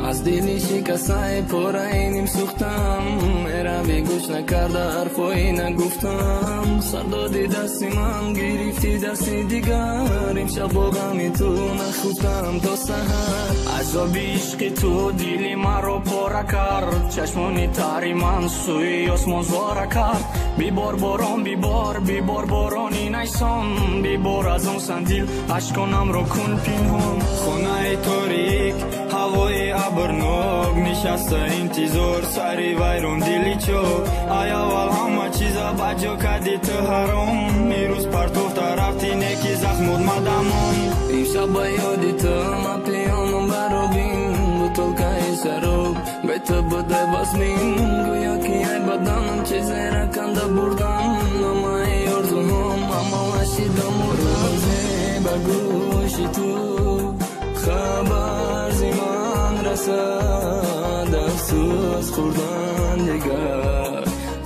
از دلی شکسته پرینیم سوختم مروی گوش نکرده حرفایی نگفتم سر دادی دستی من گرفتی دستی دیگر امشب با غمی تو نخوفتم تا سحر عذاب عشق تو دلی مرا پاره کرد چشمانی تری من سوی آسمان زاره کرد بیبار باران بیبار بارانی نیسان بیبار از آن سندیل اشکانم را کن پنهان خانه تاریک هوای ابرناک نشسته انتظار سری ویران دلی چوک ای اول همه چیزا بجا کردی تو حرام میروز پرتوفته رفتی نیکی زخمود مدمان امشب با یادی تو من پیانم برابین بطلقه شراب به تو بوده بازمین گویا که ای بدنم چیزی را کنده بردم اما ای ارزوهم اما وشیدم روزی به گوشی تو خبر زمان رسد افسوس خوردن دیگر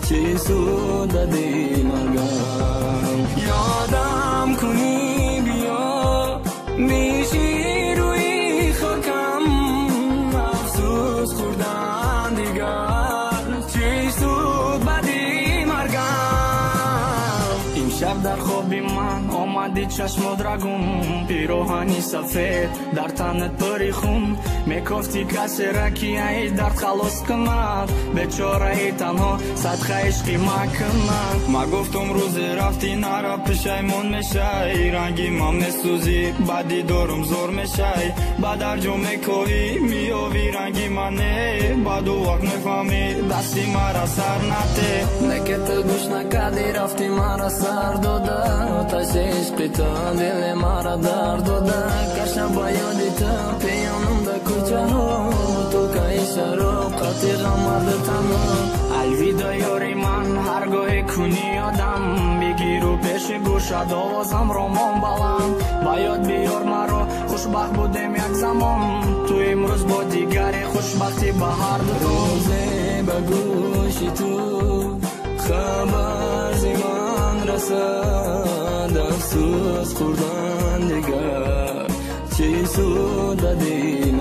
چی سود دادی مرگم یادم کنی بیا میشی روی خاکم افسوس خوردن دیگر چی سود بدی مرگم امشب در خواب من آمدی چشم درگون پیراهنی سفید در تنت پری خون میگفتی کسی را که ای درد خلاص کند بیچاره ای تنها صدقه عشقی مکند ما گفتم روزی رفتی نرا پشیمون میشی رنگی ما میسوزی بدی دارم زور میشی بدر جو میکوی میوی رنگی منه بدو وقت میفهمی دستی مرا سر نته نکت گوش نکردی رفتی مرا سر داده آتش عشقی تو دل مرا درد داده کشم با یادی تو پیانم در کوچه ها تو که شراب قطعی غمرد تنها الویدا یاری من هرگاه کنی آدم بگیر و پیش گوشت آوازم رامان بلند با یاد بیار مرا خوشبخت بودم یک زمان تو امروز با دیگری خوشبختی به هر دو روزه به گوشی تو خبر زمان رسد افسوس خوردن دیگر چی سود دادی